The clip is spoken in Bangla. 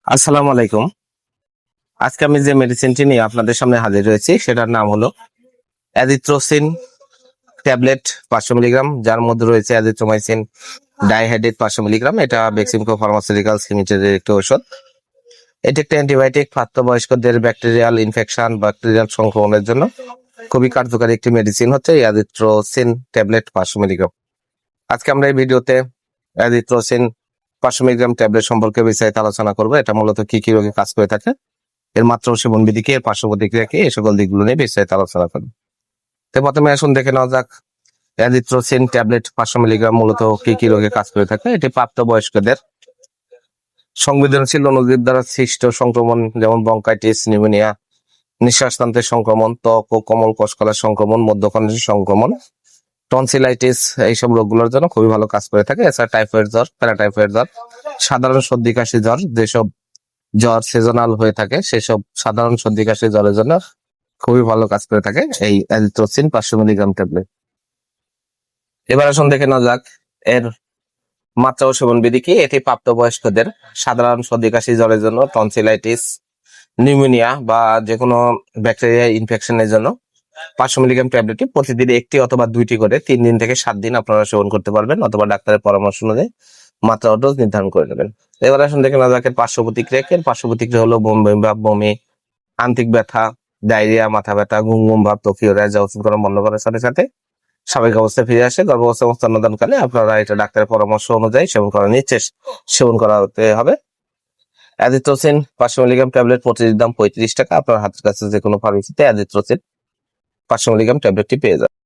আসসালামু আলাইকুম। আজকে আমি যে মেডিসিনটি নিয়ে আপনাদের সামনে হাজির হয়েছি সেটার নাম হলো অ্যাজিথ্রোসিন ট্যাবলেট 500 মিলিগ্রাম, যার মধ্যে রয়েছে অ্যাজিথ্রোমাইসিন ডাইহাইড্রেট 500 মিলিগ্রাম। এটা বেক্সিমকো ফার্মাসিউটিক্যালস লিমিটেডের একটি ঔষধ। এটি একটা অ্যান্টিবায়োটিক, প্রাপ্তবয়স্কদের ব্যাকটেরিয়াল ইনফেকশন, ব্যাকটেরিয়াল সংক্রমণের জন্য খুবই কার্যকারী একটি মেডিসিন হচ্ছে অ্যাজিথ্রোসিন ট্যাবলেট 500 মিলিগ্রাম। আজকে আমরা এই ভিডিওতে অ্যাজিথ্রোসিন 500 মিলিগ্রাম ট্যাবলেট সম্পর্কে বিস্তারিত আলোচনা করবো। এটা মূলত কি কি রোগে কাজ করে থাকে, এর মাত্রা ও সেবন বিধি কি, এর পার্শ্ব প্রতিক্রিয়া কি, এই সকল দিকগুলো নিয়ে বিস্তারিত আলোচনা করবো। তো প্রথমে আসুন দেখে নেওয়া যাক অ্যাজিথ্রোসিন ট্যাবলেট 500 মিলিগ্রাম মূলত কি কি রোগে কাজ করে থাকে। এটি প্রাপ্তবয়স্কদের সংবেদনশীল অণুজীব দ্বারা সৃষ্ট সংক্রমণ, যেমন ব্রঙ্কাইটিস, নিউমোনিয়া, নিঃশ্বাসতন্ত্রের সংক্রমণ, ত্বক ও কোমল কোষকলার সংক্রমণ, মধ্যকণ্ঠের সংক্রমণ, টনসিলাইটিস, এইসব রোগগুলোর জন্য খুবই ভালো কাজ করে থাকে। এছাড়া টাইফয়েড জ্বর, প্যারাটাইফয়েড জ্বর, সাধারণ সর্দি কাশি জ্বর, যেসব জ্বর সিজনাল হয়ে থাকে সেসব সাধারণ সর্দি কাশি জ্বরের জন্য খুবই ভালো কাজ করে থাকে এই অ্যাজিথ্রোসিন 500 মিলিগ্রাম ট্যাবলেট। এবার আসুন দেখে নেওয়া যাক এর মাত্রা ও সেবন বিধি কি। এটি প্রাপ্তবয়স্কদের সাধারণ সর্দি কাশি জ্বরের জন্য, টনসিলাইটিস, নিউমোনিয়া বা যে কোনো ব্যাকটেরিয়া ইনফেকশনের জন্য 500 মিলিগ্রাম ট্যাবলেটটি প্রতিদিন একটি অথবা দুইটি করে 3 দিন থেকে 7 দিন আপনারা সেবন করতে পারবেন, অথবা ডাক্তারের পরামর্শ অনুযায়ী মাত্রা ও ডোজ নির্ধারণ করে নেবেন। এবার আসুন দেখে নেওয়া যাক এর পার্শ্ব প্রতিক্রিয়া কি। এর পার্শ্ব প্রতিক্রিয়া হলো বমি ভাব, বমি, আন্তিক ব্যথা, ডায়রিয়া, মাথা ব্যথা, ঘুম ঘুম ভাব, ত্বকীয় রায়, যা ওষুধ করা বন্ধ করার সাথে সাথে স্বাভাবিক অবস্থায় ফিরে আসে। গর্ভাবস্থা এবং স্তন্যদানকালে আপনারা এটা ডাক্তারের পরামর্শ অনুযায়ী সেবন করা নিচ্ছে সেবন করাতে হবে। অ্যাজিথ্রোসিন 500 মিলিগ্রাম ট্যাবলেট প্রতিটির দাম 35 টাকা। আপনার হাতের কাছে যে কোনো ফার্মেসিতে অ্যাজিথ্রোসিন 500 মিলিগ্রাম ট্যাবলেটটি পেয়ে যাবেন।